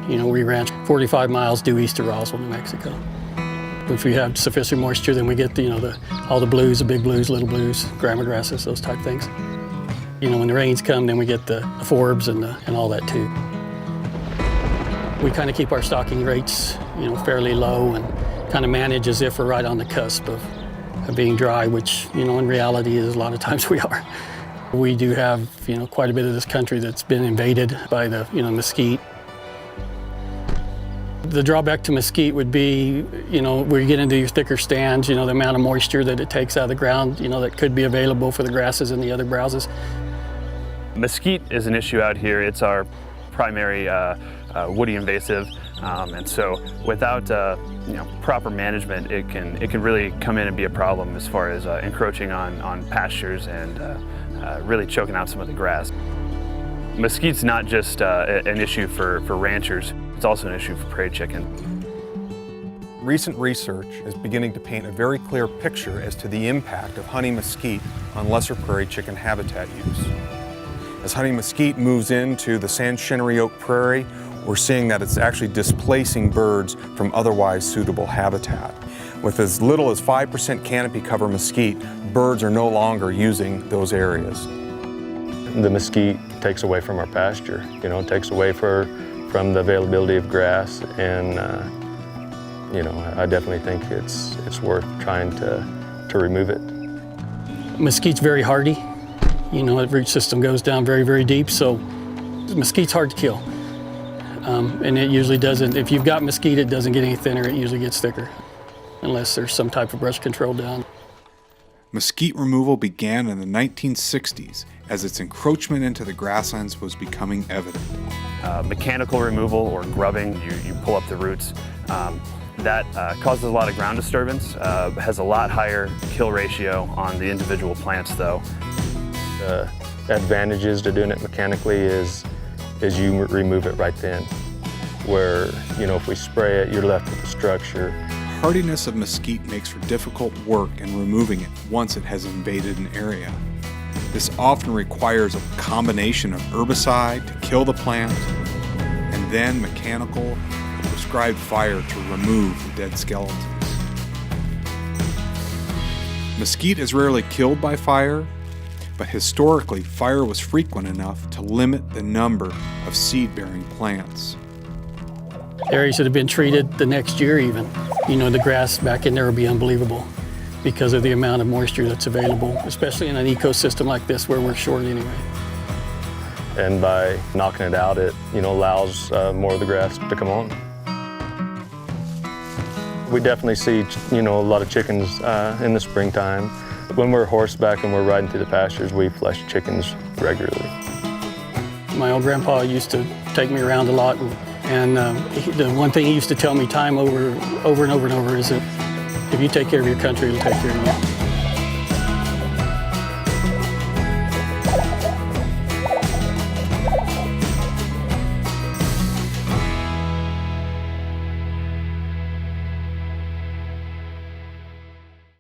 You know, we ranch 45 miles due east of Roswell, New Mexico. If we have sufficient moisture, then we get all the blues, the big blues, little blues, grama grasses, those type things. You know, when the rains come, then we get the forbs and all that too. We kind of keep our stocking rates, fairly low and kind of manage as if we're right on the cusp of being dry, which, in reality is a lot of times we are. We do have, quite a bit of this country that's been invaded by the, mesquite. The drawback to mesquite would be, where you get into your thicker stands, the amount of moisture that it takes out of the ground, that could be available for the grasses and the other browses. Mesquite is an issue out here. It's our primary woody invasive, and so without proper management, it can really come in and be a problem as far as encroaching on pastures and really choking out some of the grass. Mesquite's not just an issue for ranchers, it's also an issue for prairie chicken. Recent research is beginning to paint a very clear picture as to the impact of honey mesquite on lesser prairie chicken habitat use. As honey mesquite moves into the sand shinnery oak prairie, we're seeing that it's actually displacing birds from otherwise suitable habitat. With as little as 5% canopy cover mesquite, birds are no longer using those areas. The mesquite takes away from our pasture, it takes away from the availability of grass, and I definitely think it's worth trying to remove it. Mesquite's very hardy. The root system goes down very, very deep, so mesquite's hard to kill. And it usually doesn't, if you've got mesquite, it doesn't get any thinner, it usually gets thicker, unless there's some type of brush control down. Mesquite removal began in the 1960s as its encroachment into the grasslands was becoming evident. Mechanical removal or grubbing, you pull up the roots, that causes a lot of ground disturbance, has a lot higher kill ratio on the individual plants though. The advantages to doing it mechanically is you remove it right then, where if we spray it, you're left with the structure. Hardiness of mesquite makes for difficult work in removing it once it has invaded an area. This often requires a combination of herbicide to kill the plant and then mechanical or prescribed fire to remove the dead skeletons. Mesquite is rarely killed by fire, but historically, fire was frequent enough to limit the number of seed-bearing plants. Areas that have been treated the next year even, the grass back in there will be unbelievable because of the amount of moisture that's available, especially in an ecosystem like this where we're short anyway. And by knocking it out, it allows more of the grass to come on. We definitely see a lot of chickens in the springtime. When we're horseback and we're riding through the pastures, we flush chickens regularly. My old grandpa used to take me around a lot, and the one thing he used to tell me time over and over and over is that if you take care of your country, it'll take care of you.